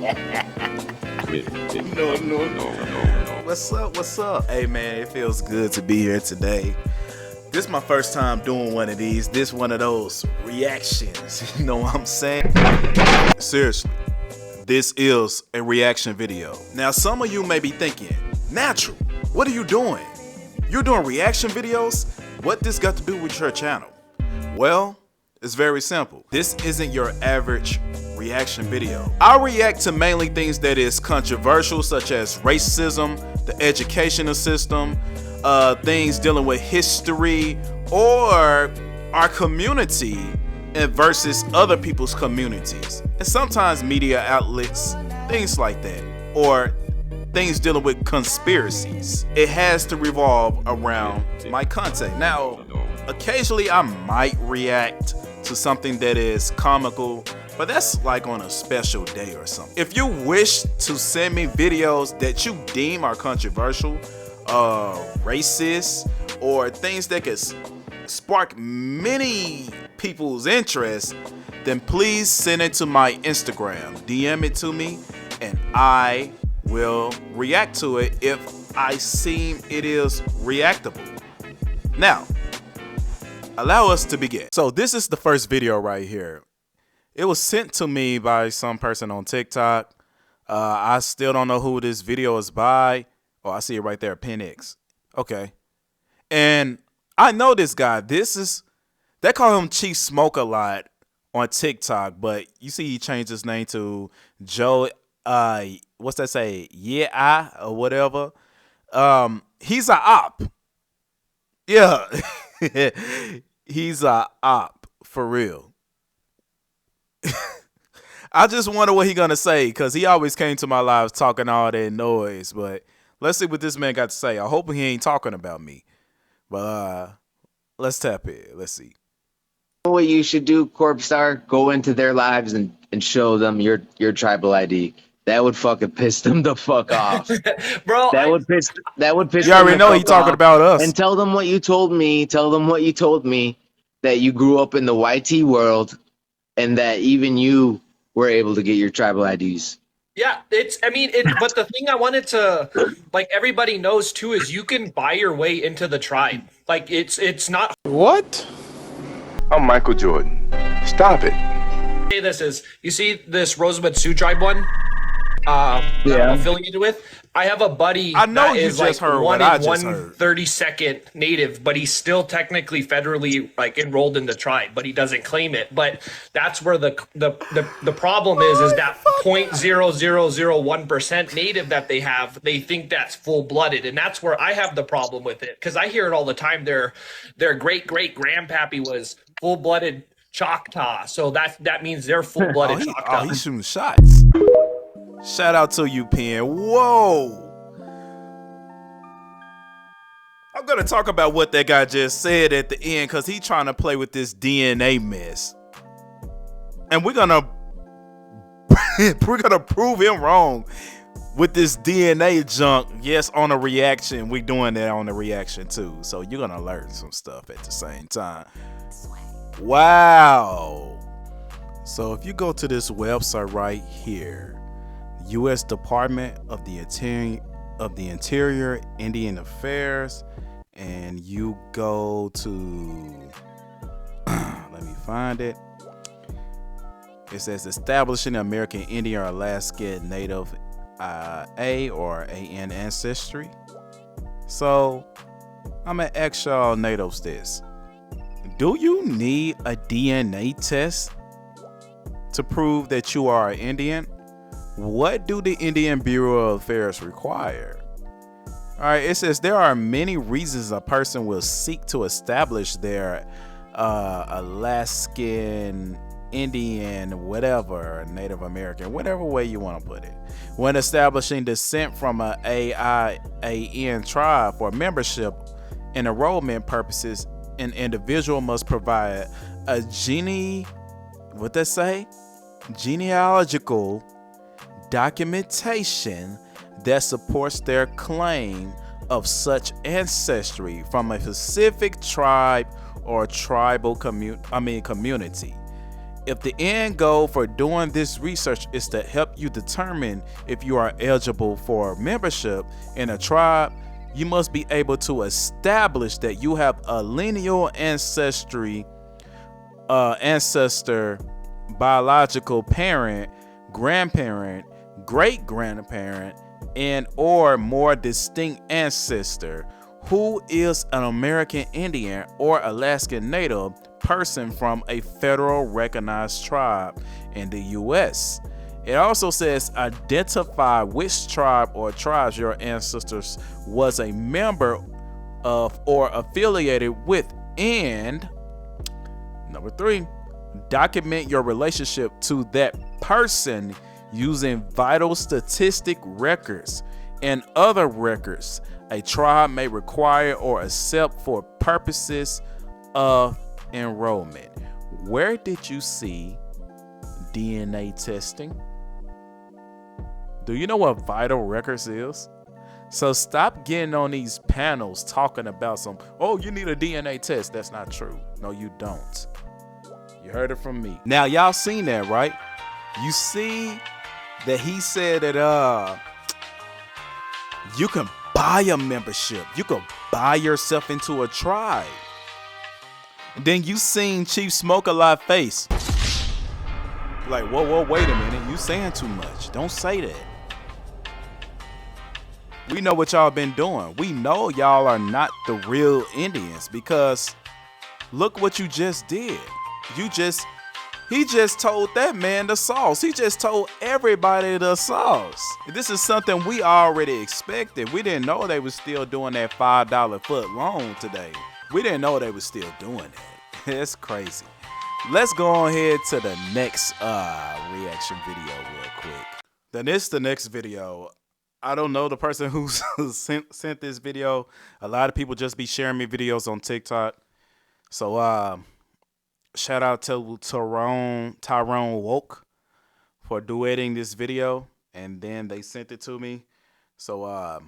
No. What's up? What's up? Hey man, it feels good to be here today. This is my first time doing one of these. This one of those reactions. You know what I'm saying? Seriously, this is a reaction video. Now, some of you may be thinking, Natural, what are you doing? You're doing reaction videos? What this got to do with your channel? Well, it's very simple. This isn't your average reaction video. I react to mainly things that is controversial, such as racism, the educational system, things dealing with history, or our community and versus other people's communities. And sometimes media outlets, things like that, or things dealing with conspiracies. It has to revolve around my content. Now, occasionally I might react to something that is comical, but that's like on a special day or something. If you wish to send me videos that you deem are controversial, racist, or things that could spark many people's interest, then please send it to my Instagram. DM it to me and I will react to it if I seem it is reactable. Now, allow us to begin. So this is the first video right here. It was sent to me by some person on TikTok. I still don't know who this video is by. Oh, I see it right there, PinX. Okay. And I know this guy. They call him Chief Smoke a lot on TikTok, but you see he changed his name to Joe, what's that say? Yeah, or whatever. He's a op. Yeah. He's a op for real. I just wonder what he gonna say, because he always came to my lives talking all that noise, but let's see what this man got to say. I hope he ain't talking about me. But let's tap it. Let's see. What you should do, Corp Star, go into their lives and show them your tribal ID. That would fucking piss them the fuck off. Bro, that would piss you already know he talking about us. And tell them what you told me. Tell them what you told me, that you grew up in the YT world and that even you were able to get your tribal IDs. Yeah, but the thing I wanted to, like, everybody knows too, is you can buy your way into the tribe. Like, it's not. What? I'm Michael Jordan. Stop it. Say this is, you see this Rosebud Sioux tribe one? That I'm affiliated with. I have a buddy. I know that you is just like heard one what I in just 1/32nd native, but he's still technically federally like enrolled in the tribe, but he doesn't claim it. But that's where the problem is that 0.0001% native that they have, they think that's full blooded, and that's where I have the problem with it, because I hear it all the time. Their great grandpappy was full blooded Choctaw, so that means they're full blooded Choctaw. Oh, he's shooting shots. Shout out to you, Pen. Whoa. I'm going to talk about what that guy just said at the end, because he's trying to play with this DNA mess. And we're going to prove him wrong with this DNA junk. Yes, on a reaction. We're doing that on the reaction too. So you're going to learn some stuff at the same time. Wow. So if you go to this website right here, U.S. Department of the Interior, Indian Affairs, and you go to, let me find it. It says establishing American Indian or Alaska Native A or AN ancestry. So I'm gonna ask y'all natives this. Do you need a DNA test to prove that you are an Indian? What do the Indian Bureau of Affairs require? All right, it says there are many reasons a person will seek to establish their Alaskan, Indian, whatever, Native American, whatever way you want to put it. When establishing descent from a AIAN tribe for membership and enrollment purposes, an individual must provide a genealogical documentation that supports their claim of such ancestry from a specific tribe or tribal community. If the end goal for doing this research is to help you determine if you are eligible for membership in a tribe, you must be able to establish that you have a lineal ancestor, biological parent, grandparent, great-grandparent, and or more distinct ancestor who is an American Indian or Alaskan Native person from a federal recognized tribe in the U.S. It also says identify which tribe or tribes your ancestors was a member of or affiliated with, and number 3, document your relationship to that person using vital statistic records and other records a tribe may require or accept for purposes of enrollment. Where did you see DNA testing? Do you know what vital records is? So stop getting on these panels talking about you need a DNA test. That's not true. No, you don't. You heard it from me. Now, y'all seen that, right? You see that he said that you can buy a membership. You can buy yourself into a tribe. And then you seen Chief Smoke-a-Lot face. Like, whoa, wait a minute. You saying too much. Don't say that. We know what y'all been doing. We know y'all are not the real Indians because look what you just did. He just told that man the sauce. He just told everybody the sauce. This is something we already expected. We didn't know they was still doing that $5 foot loan today. We didn't know they was still doing that. That's crazy. Let's go ahead to the next reaction video real quick. Then it's the next video. I don't know the person who sent this video. A lot of people just be sharing me videos on TikTok. So shout out to Tyrone Woke for duetting this video, and then they sent it to me. So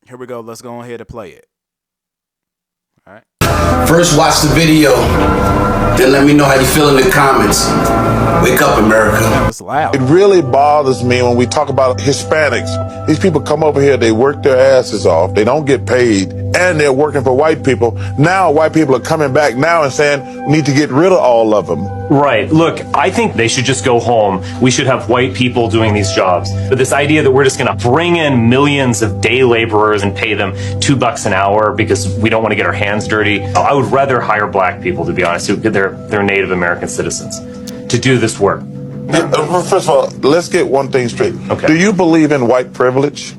here we go. Let's go ahead and play it. All right. First watch the video, then let me know how you feel in the comments. Wake up, America. It's loud. It really bothers me when we talk about Hispanics. These people come over here, they work their asses off, they don't get paid, and they're working for white people. Now white people are coming back now and saying we need to get rid of all of them. Right. Look, I think they should just go home. We should have white people doing these jobs. But this idea that we're just going to bring in millions of day laborers and pay them $2 an hour because we don't want to get our hands dirty. I would rather hire black people, to be honest, they're Native American citizens, to do this work. First of all, let's get one thing straight. Okay. Do you believe in white privilege?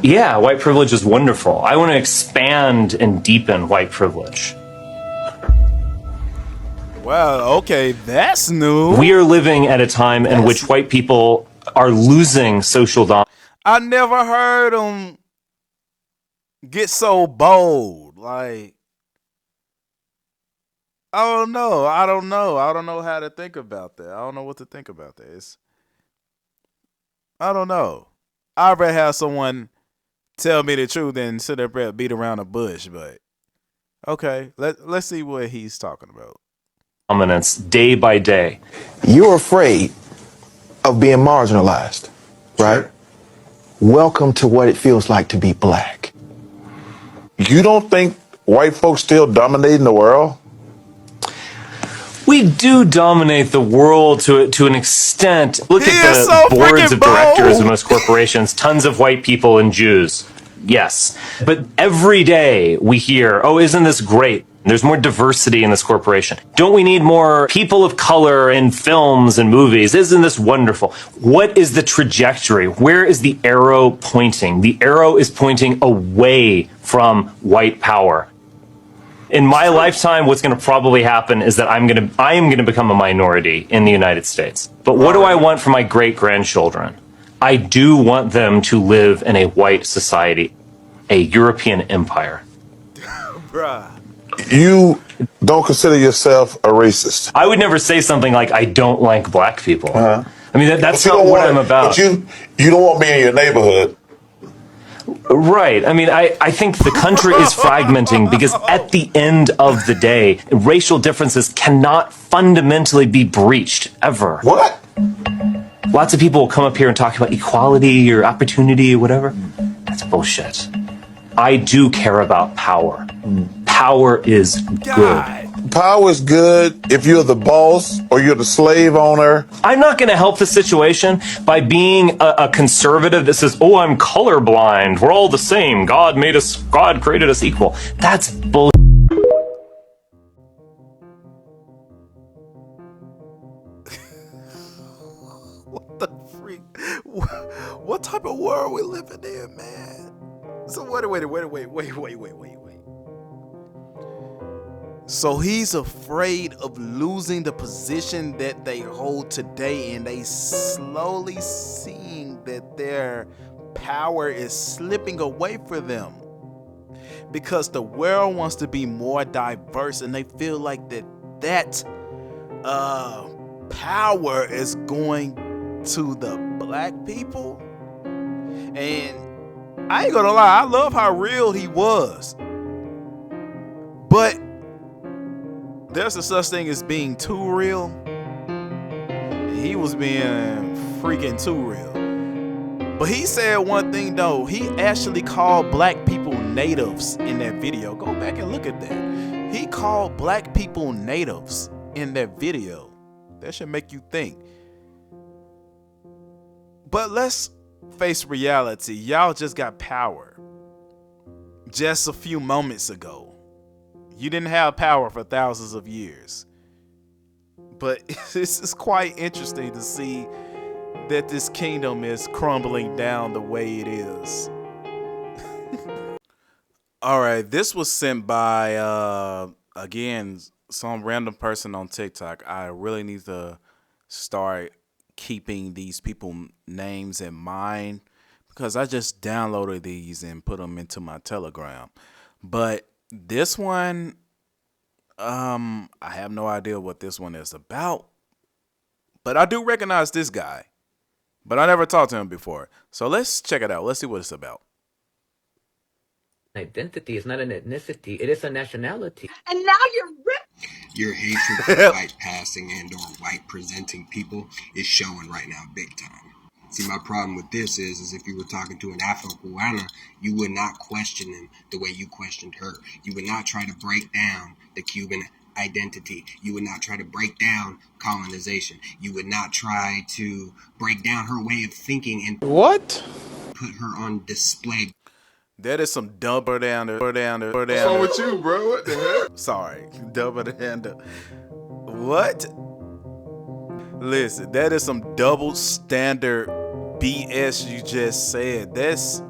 Yeah, white privilege is wonderful. I want to expand and deepen white privilege. Wow, okay, that's new. We are living at a time in which white people are losing social dominance. I never heard them get so bold. Like, I don't know how to think about that. I don't know what to think about that. I don't know. I'd rather have someone tell me the truth than sit up there and beat around the bush, but okay, let's see what he's talking about. Dominance day by day. You're afraid of being marginalized, right? Sure. Welcome to what it feels like to be black. You don't think white folks still dominating the world? We do dominate the world to an extent. Look He at is the so boards freaking of directors bold. of most corporations, tons of white people and Jews. Yes. But every day we hear, oh, isn't this great? There's more diversity in this corporation. Don't we need more people of color in films and movies? Isn't this wonderful? What is the trajectory? Where is the arrow pointing? The arrow is pointing away from white power. In my lifetime, what's going to probably happen is that I am going to become a minority in the United States. But what do I want for my great-grandchildren? I do want them to live in a white society, a European empire. Bruh. You don't consider yourself a racist. I would never say something like, I don't like black people. I mean, that's But you not don't what want I'm it- about. But you don't want me in your neighborhood. Right. I mean, I think the country is fragmenting because at the end of the day, racial differences cannot fundamentally be breached, ever. What? Lots of people will come up here and talk about equality or opportunity or whatever. That's bullshit. I do care about power. Power is good. Power is good if you're the boss or you're the slave owner. I'm not going to help the situation by being a conservative that says, oh, I'm colorblind. We're all the same. God created us equal. That's bullshit. What the freak? What type of world we living in, man? So wait. So he's afraid of losing the position that they hold today, and they slowly seeing that their power is slipping away from them because the world wants to be more diverse, and they feel like that power is going to the black people. And I ain't gonna lie, I love how real he was, but there's a such thing as being too real. He was being freaking too real. But he said one thing though. He actually called black people natives in that video. Go back and look at that. He called black people natives in that video. That should make you think. But let's face reality. Y'all just got power just a few moments ago. You didn't have power for thousands of years. But it's quite interesting to see that this kingdom is crumbling down the way it is. All right, this was sent by, again, some random person on TikTok. I really need to start keeping these people names in mind because I just downloaded these and put them into my Telegram. But this one, I have no idea what this one is about, but I do recognize this guy, but I never talked to him before. So let's check it out. Let's see what it's about. Identity is not an ethnicity, it is a nationality. And now you're ripped. Your hatred for white passing and or white presenting people is showing right now big time. See, my problem with this is if you were talking to an Afro-Cubana, you would not question him the way you questioned her. You would not try to break down the Cuban identity. You would not try to break down colonization. You would not try to break down her way of thinking and put her on display. That is some dumber down. What's wrong with you, bro? What the heck? Sorry, dumber down. What? Listen, that is some double standard BS you just said. That's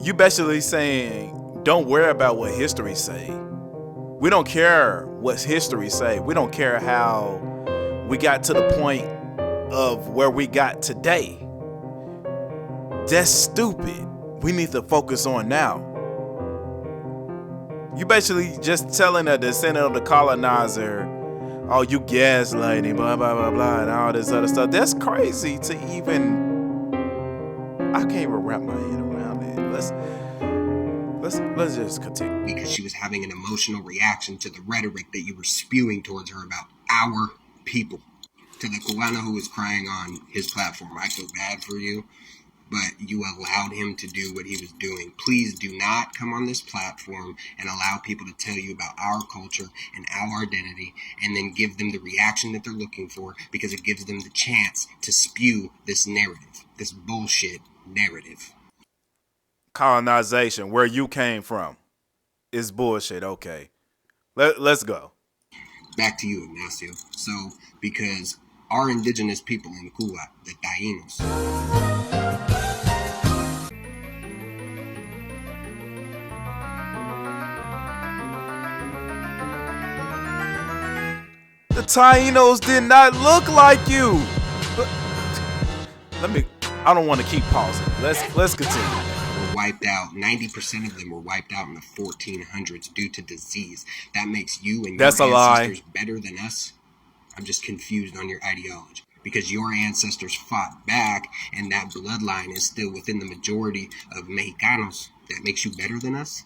you basically saying don't worry about what history say. We don't care what history say. We don't care how we got to the point of where we got today. That's stupid. We need to focus on now. You basically just telling a descendant of the colonizer, oh, you gaslighting, blah, blah, blah, blah, and all this other stuff. That's crazy to even, I can't even wrap my head around it. Let's just continue. Because she was having an emotional reaction to the rhetoric that you were spewing towards her about our people. To the Cubano who was crying on his platform, I feel bad for you, but you allowed him to do what he was doing. Please do not come on this platform and allow people to tell you about our culture and our identity and then give them the reaction that they're looking for, because it gives them the chance to spew this narrative, this bullshit narrative. Colonization, where you came from, is bullshit. Okay, let's go. Back to you, Ignacio. So, because our indigenous people in Cuba, the Taínos, the Taínos did not look like you. I don't want to keep pausing. Let's continue. were wiped out. 90% of them were wiped out in the 1400s due to disease. That makes you and your ancestors better than us? I'm just confused on your ideology. because your ancestors fought back and that bloodline is still within the majority of Mexicanos, that makes you better than us?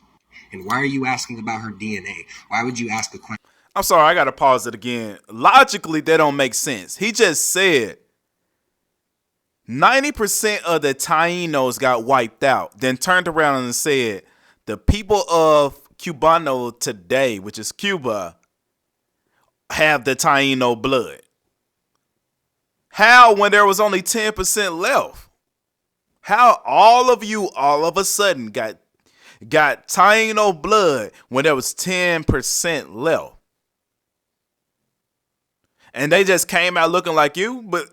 And why are you asking about her DNA? Why would you ask a question? I'm sorry, I gotta pause it again. Logically, that don't make sense. He just said 90% of the Tainos got wiped out, then turned around and said the people of Cubano today, which is Cuba, have the Taino blood. How, when there was only 10% left? How all of you all of a sudden got Taino blood when there was 10% left? And they just came out looking like you, but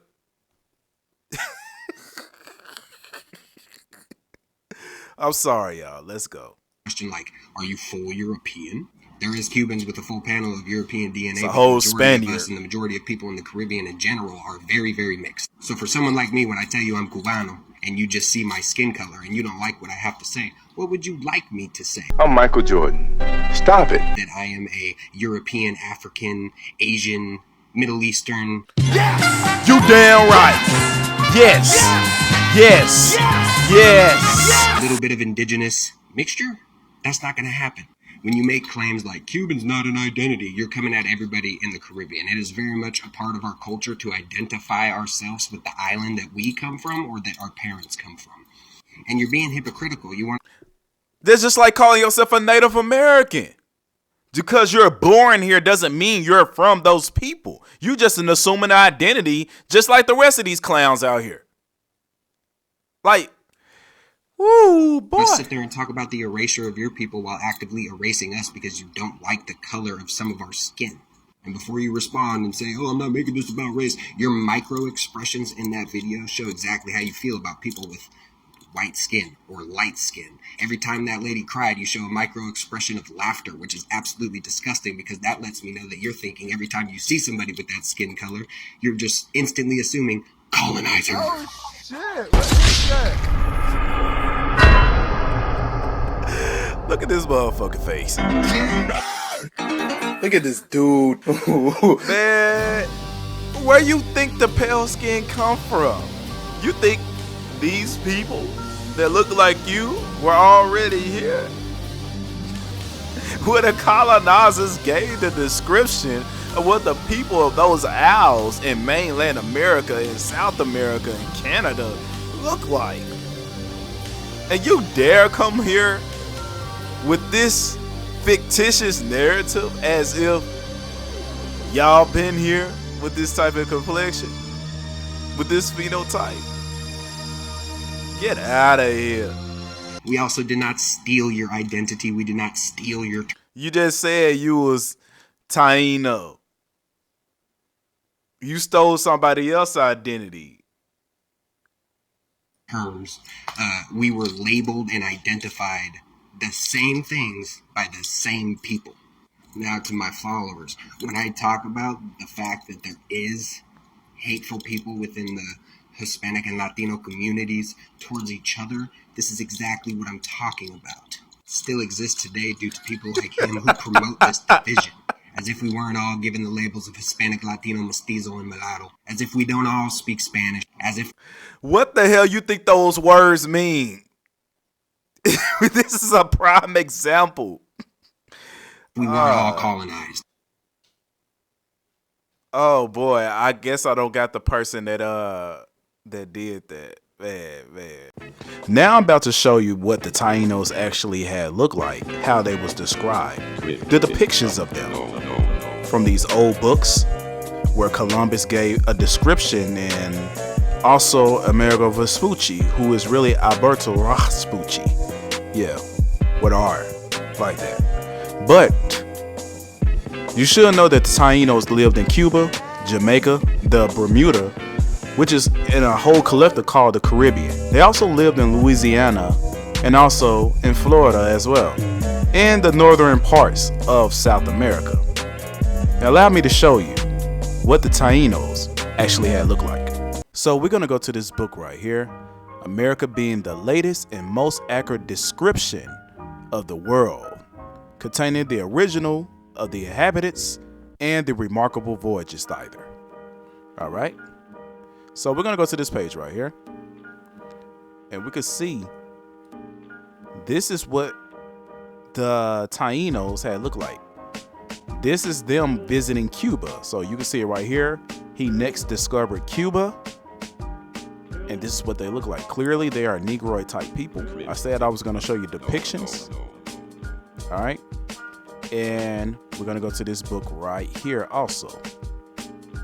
I'm sorry, y'all. Let's go. Question like, are you full European? There is Cubans with a full panel of European DNA. It's a whole Spaniard. Of us and the majority of people in the Caribbean in general are very, very mixed. So for someone like me, when I tell you I'm Cubano and you just see my skin color and you don't like what I have to say, what would you like me to say? I'm Michael Jordan. Stop it. That I am a European, African, Asian, Middle Eastern. Yes! You damn right. Yes. Yes. Yes. Yes. A little bit of indigenous mixture? That's not going to happen. When you make claims like Cuban's not an identity, you're coming at everybody in the Caribbean. It is very much a part of our culture to identify ourselves with the island that we come from or that our parents come from. And you're being hypocritical. You want. That's just like calling yourself a Native American. Because you're born here doesn't mean you're from those people. You just an assuming identity, just like the rest of these clowns out here. Like, woo, boy. Sit there and talk about the erasure of your people while actively erasing us because you don't like the color of some of our skin. And before you respond and say, oh, I'm not making this about race, your micro expressions in that video show exactly how you feel about people with white skin or light skin. Every time that lady cried, you show a micro expression of laughter, which is absolutely disgusting because that lets me know that you're thinking every time you see somebody with that skin color, you're just instantly assuming colonizer. Oh, shit. What is that? Look at this motherfucking face. Look at this dude. Man, where you think the pale skin come from? You think these people that look like you were already here? Where the colonizers gave the description of what the people of those isles in mainland America and South America and Canada look like. And you dare come here with this fictitious narrative as if y'all been here with this type of complexion, with this phenotype? Get out of here. We also did not steal your identity. We did not steal your... You just said you was Taino. You stole somebody else's identity. Terms. We were labeled and identified the same things by the same people. Now to my followers, when I talk about the fact that there is hateful people within the Hispanic and Latino communities towards each other, this is exactly what I'm talking about. Still exists today due to people like him who promote this division. As if we weren't all given the labels of Hispanic, Latino, Mestizo, and Mulatto. As if we don't all speak Spanish. As if... What the hell you think those words mean? This is a prime example. We weren't all colonized. Oh boy, I guess I don't got the person that did that. Man. Now I'm about to show you what the Tainos actually had looked like, how they was described, the depictions of them from these old books where Columbus gave a description, and also Amerigo Vespucci, who is really Alberto Vespucci. Yeah, with an R, like that. But you should know that the Tainos lived in Cuba, Jamaica, the Bermuda, which is in a whole collective called the Caribbean. They also lived in Louisiana and also in Florida as well, and the northern parts of South America. Now allow me to show you what the Tainos actually had looked like. So we're gonna go to this book right here, America being the latest and most accurate description of the world, containing the original of the inhabitants and the remarkable voyages thither. All right. So we're gonna go to this page right here, and we can see this is what the Tainos had looked like. This is them visiting Cuba. So you can see it right here. He next discovered Cuba, and this is what they look like. Clearly, they are Negroid type people. I said I was gonna show you depictions. All right, and we're gonna go to this book right here also.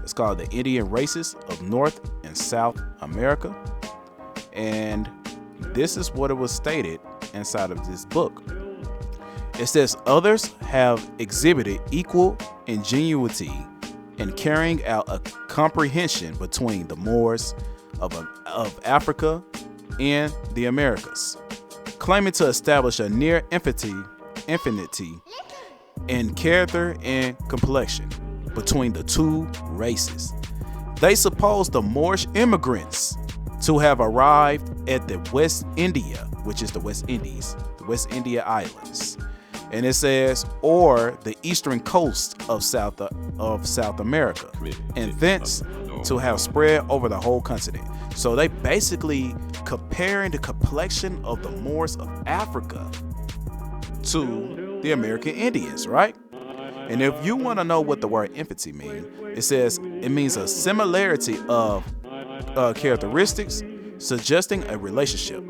It's called The Indian Races of North and South America. And this is what it was stated inside of this book. It says, others have exhibited equal ingenuity in carrying out a comprehension between the Moors of Africa and the Americas, claiming to establish a near infinity in character and complexion between the two races. They suppose the Moorish immigrants to have arrived at the West India, which is the West Indies, the West India Islands. And it says, or the eastern coast of South America, and thence to have spread over the whole continent. So they basically comparing the complexion of the Moors of Africa to the American Indians, right? And if you want to know what the word infancy means, it says it means a similarity of characteristics suggesting a relationship,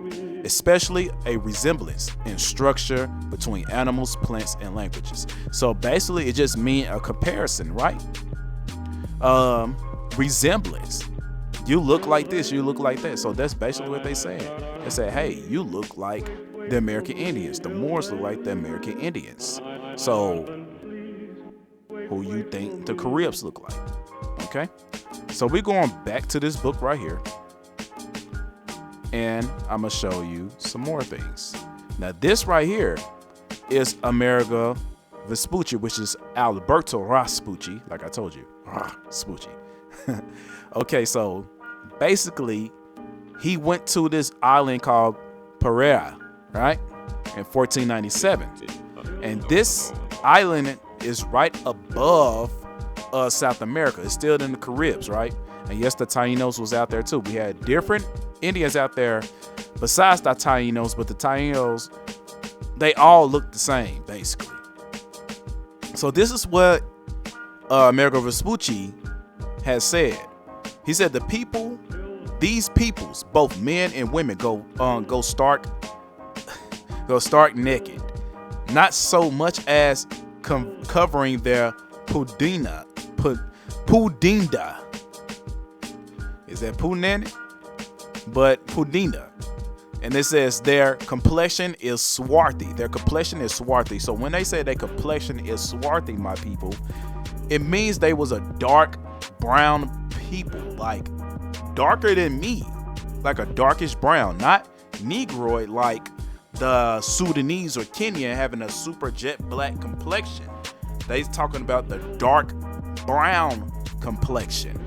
especially a resemblance in structure between animals, plants, and languages. So basically it just means a comparison, right? Resemblance. You look like this, you look like that. So that's basically what they say. They say, hey, you look like the American Indians. The Moors look like the American Indians. So who you think the Caribs look like? Okay. So we're going back to this book right here, and I'm gonna show you some more things. Now this right here is Amerigo Vespucci, which is Alberto Vespucci, like I told you, Vespucci. Okay, so basically he went to this island called Pereira, right, in 1497, and this island is right above South America. It's still in the Caribs, right? And yes, the Tainos was out there too. We had different Indians out there besides the Tainos, but the Tainos, they all look the same basically. So this is what Amerigo Vespucci has said. He said the people, these peoples, both men and women, go stark naked, not so much as covering their pudinda. Is that punene? But pudinda. And it says their complexion is swarthy. Their complexion is swarthy. So when they say their complexion is swarthy, my people, it means they was a dark brown people, like darker than me, like a darkish brown, not Negroid like the Sudanese or Kenyan having a super jet black complexion. They talking about the dark brown complexion.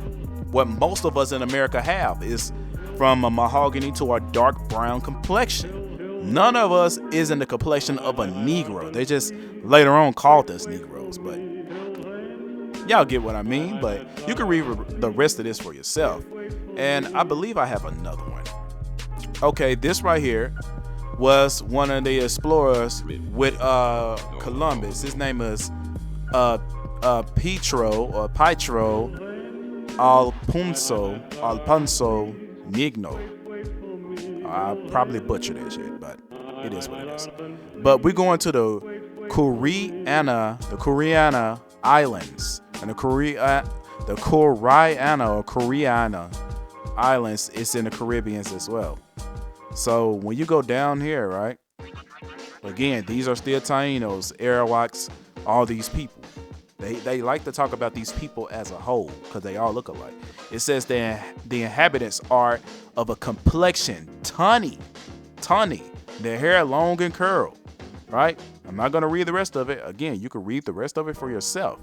What most of us in America have is from a mahogany to a dark brown complexion. None of us is in the complexion of a Negro. They just later on called us Negroes, but y'all get what I mean. But you can read the rest of this for yourself. And I believe I have another one. Okay, this right here was one of the explorers with Columbus. His name is Pietro Alfonso Nigno. I probably butchered that shit, but it is what it is. But we're going to the Kuriana Islands, and the Kuriana Islands is in the Caribbean as well. So when you go down here, right? Again, these are still Tainos, Arawaks, all these people. They like to talk about these people as a whole because they all look alike. It says the inhabitants are of a complexion tawny, their hair long and curled, right? I'm not going to read the rest of it. Again, you can read the rest of it for yourself.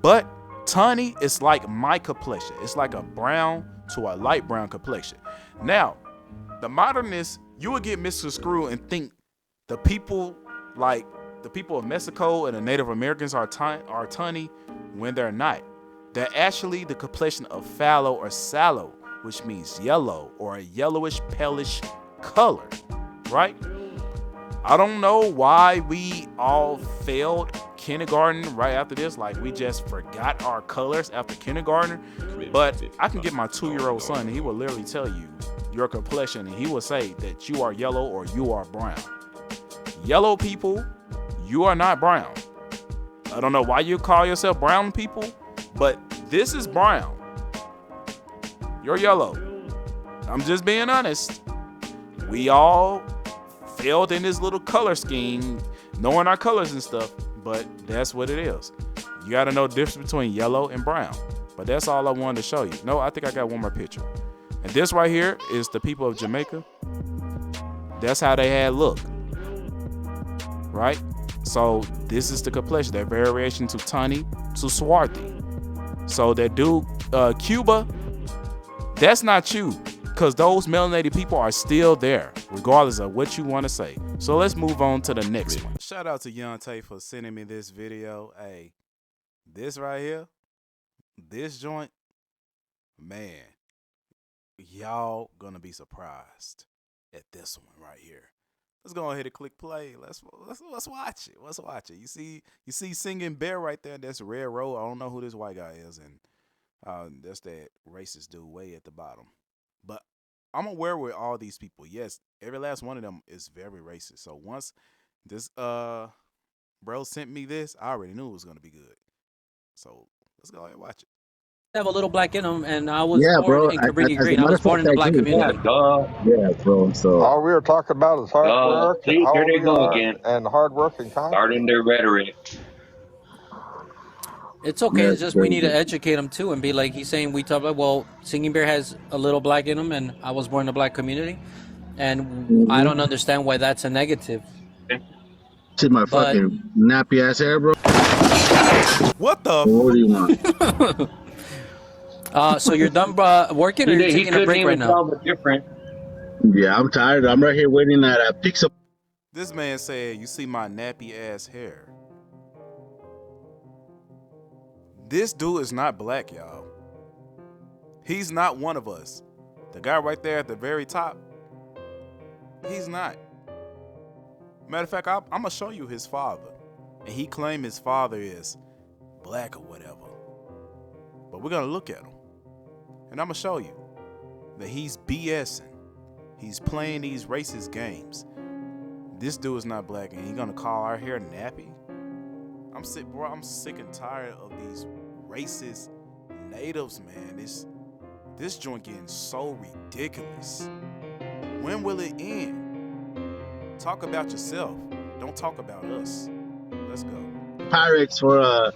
But tawny is like my complexion. It's like a brown to a light brown complexion. Now, the modernists, you would get misconstrued and think the people like the people of Mexico and the Native Americans are tawny when they're not. They're actually the complexion of fallow or sallow which means yellow or a yellowish palish color, right? I don't know why we all failed kindergarten right after this. Like, we just forgot our colors after kindergarten. But I can get my 2-year-old son, and he will literally tell you your complexion, and he will say that you are yellow or you are brown. Yellow people, you are not brown. I don't know why you call yourself brown people, but this is brown. You're yellow. I'm just being honest. We all failed in this little color scheme, knowing our colors and stuff, but that's what it is. You got to know the difference between yellow and brown. But that's all I wanted to show you. No, I think I got one more picture. And this right here is the people of Jamaica. That's how they had look, right? So this is the complexion, their variation to tawny to swarthy. So that dude, Cuba, that's not you. Because those melanated people are still there, regardless of what you want to say. So let's move on to the next one. Shout out to Young Tay for sending me this video. Hey, this right here, this joint, man, y'all gonna be surprised at this one right here. Let's go ahead and click play. Let's watch it. Let's watch it. You see Singing Bear right there. That's Red Road. I don't know who this white guy is, and that's that racist dude way at the bottom. But I'm aware with all these people. Yes, every last one of them is very racist. So once this bro sent me this, I already knew it was gonna be good. So let's go ahead and watch it. Have a little black in them, and I was born bro. in Cabrini Green. I was born in the black community. Yeah, bro. So all we were talking about is hard work. See, how here they we go are, again. And hard work and confidence. Starting their rhetoric. It's okay. It's just we need to educate them too and be like, he's saying, we talk about, well, Singing Bear has a little black in him, and I was born in the black community, and I don't understand why that's a negative. See my fucking nappy ass hair, bro. What the? What do you want? So you're done working, or you're taking a break right now? Yeah, I'm tired. I'm right here waiting at a pizza. This man said, "You see my nappy ass hair." This dude is not black, y'all. He's not one of us. The guy right there at the very top, he's not. Matter of fact, I'm gonna show you his father, and he claimed his father is black or whatever. But we're gonna look at him, and I'm gonna show you that he's BSing. He's playing these racist games. This dude is not black, and he's gonna call our hair nappy. I'm sick and tired of these racist natives, man. This joint getting so ridiculous. When will it end? Talk about yourself. Don't talk about us. Let's go. Pirates for a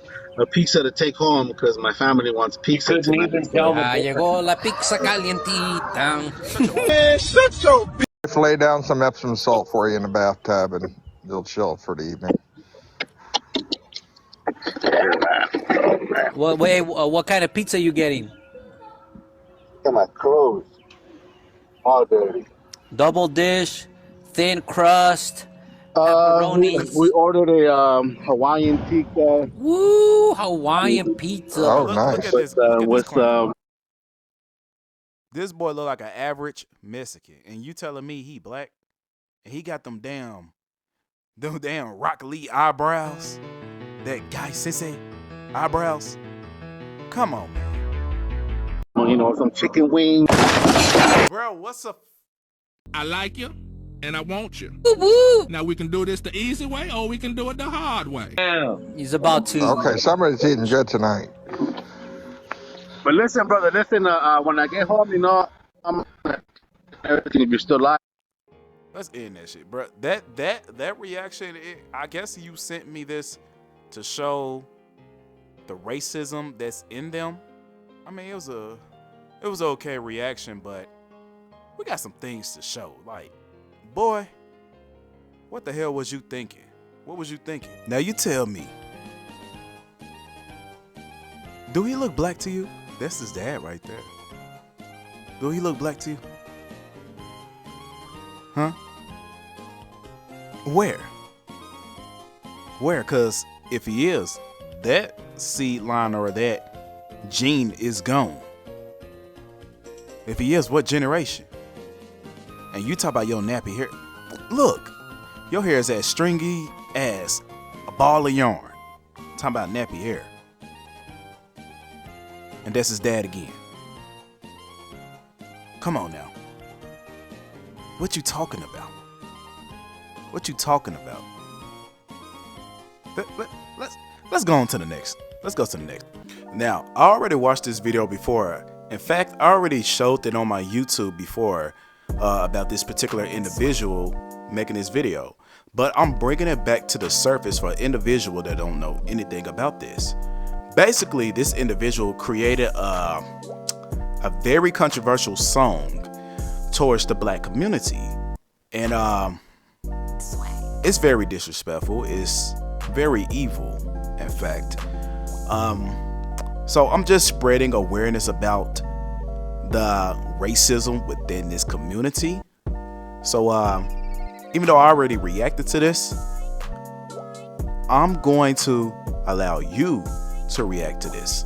pizza to take home because my family wants pizza tonight. Llegó la pizza calientita. Man, shut your bitch. Lay down some Epsom salt for you in the bathtub, and you'll chill for the evening. Well, wait, what kind of pizza you getting? Look at my clothes. All dirty. Double dish, thin crust, pepperonis. We ordered a Hawaiian pizza. Woo, Hawaiian pizza. Oh, nice. Look at this. This boy look like an average Mexican, and you telling me he black, and he got them damn Rock Lee eyebrows, that guy sensei eyebrows. Come on, man. Well, you know, some chicken wings. Bro, what's up? I like you, and I want you. Woo-woo. Now we can do this the easy way, or we can do it the hard way. He's about to. Okay, somebody's eating good tonight. But listen, brother, when I get home, you know, I'm everything if you're still alive. Let's end that shit, bro. That reaction, I guess you sent me this to show the racism that's in them. I mean, it was an okay reaction, but we got some things to show. Like, boy, what the hell was you thinking? What was you thinking? Now you tell me. Do he look black to you? That's his dad right there. Do he look black to you? Huh? Where? Because if he is, that seed line or that gene is gone. If he is, what generation? And you talk about your nappy hair. Look, your hair is as stringy as a ball of yarn. Talking about nappy hair. And that's his dad again. Come on now. What you talking about? What you talking about? Let's go on to the next. Let's go to the next. Now, I already watched this video before. In fact, I already showed it on my YouTube before about this particular individual making this video. But I'm bringing it back to the surface for an individual that don't know anything about this. Basically, this individual created a very controversial song towards the black community. And it's very disrespectful. It's very evil, in fact. So I'm just spreading awareness about the racism within this community. So even though I already reacted to this, I'm going to allow you to react to this.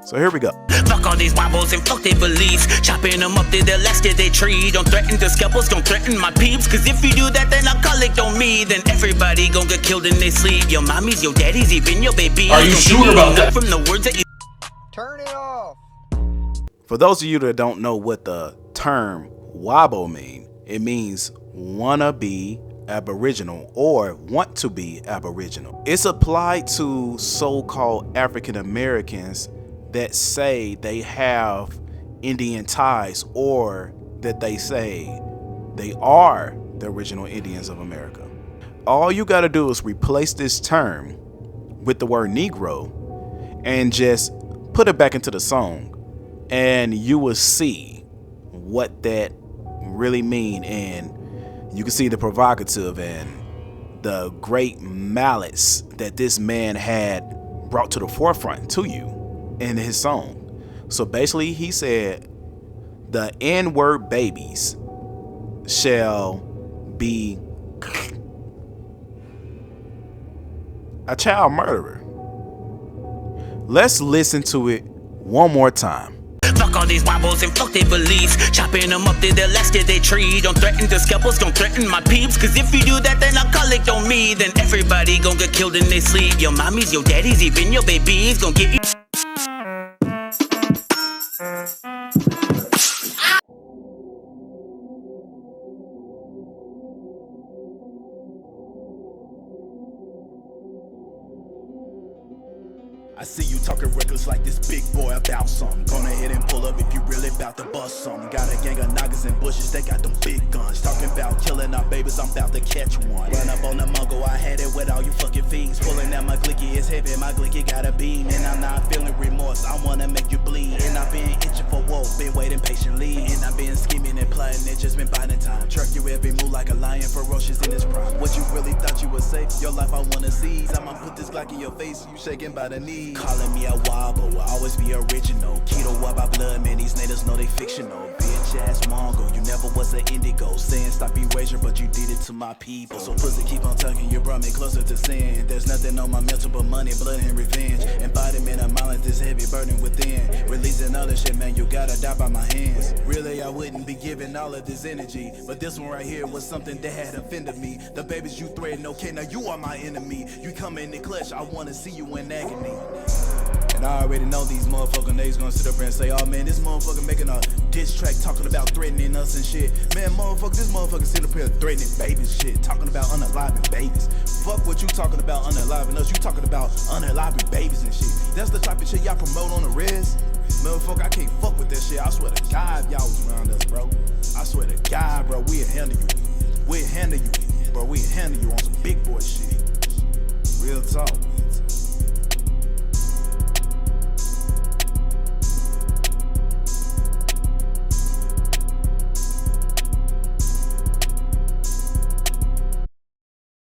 So here we go. Fuck all these wobbles and fuck their beliefs. Chopping them up to the last year they tree. Don't threaten the scalpels, don't threaten my peeps. Cause if you do that, then I'll call it on me. Then everybody gon' get killed in their sleep. Your mommies, your daddies, even your baby. Are you sure about that? From the words that you Turn it off. For those of you that don't know what the term wobble mean, it means wanna be Aboriginal or want to be Aboriginal. It's applied to so-called African Americans that say they have Indian ties or that they say they are the original Indians of America. All you gotta do is replace this term with the word Negro and just put it back into the song, and you will see what that really mean, and you can see the provocative and the great malice that this man had brought to the forefront to you in his song. So basically he said the N-word babies shall be a child murderer. Let's listen to it one more time. fuck all these wobbles and fuck their beliefs. Chopping them up to the last year they tree. Don't threaten the scalpels, don't threaten my peeps. Cause if you do that, then I'll call it on me. Then everybody gon' get killed in their sleep. Your mommies, your daddies, even your babies gon' get eaten. I see you talking reckless like this big boy about something. Go ahead and pull up if you really about to bust something. Got a gang of noggins and bushes, they got them big guns. Talking about killing our babies, I'm about to catch one. Run up on the Mungo, I had it with all you fucking fiends. Pulling out my glicky, it's heavy, my glicky got a beam. And I'm not feeling remorse, I wanna make you bleed. And I've been itching for woe, been waiting patiently. And I've been scheming and plotting, it just been biding time. Truck you every move like a lion, ferocious in his prime. What you really thought you would say? Your life I wanna seize. I'ma put this Glock in your face, you shaking by the knees. Calling me a wobble, will always be original. Keto up by blood, man, these niggas know they fictional. Bitch ass Mongo, you never was an indigo. Saying stop erasure, but you did it to my people. So pussy keep on tugging, you brought me closer to sin. There's nothing on my mental but money, blood, and revenge. Embodiment of malice, this heavy burden within. Releasing all this shit, man, you gotta die by my hands. Really, I wouldn't be giving all of this energy, but this one right here was something that had offended me. The babies you threatened, okay, now you are my enemy. You come in the clutch, I wanna see you in agony. And I already know these motherfucking niggas gonna sit up here and say, oh man, this motherfucker making a diss track talking about threatening us and shit. Man, motherfucker, this motherfucker sit up here threatening babies shit, talking about unaliving babies. Fuck what you talking about unaliving us, you talking about unaliving babies and shit. That's the type of shit y'all promote on the res. Motherfucker, I can't fuck with that shit. I swear to God, y'all was around us, bro. I swear to God, bro, we'll handle you. We'll handle you, bro. We'll handle you on some big boy shit. Real talk.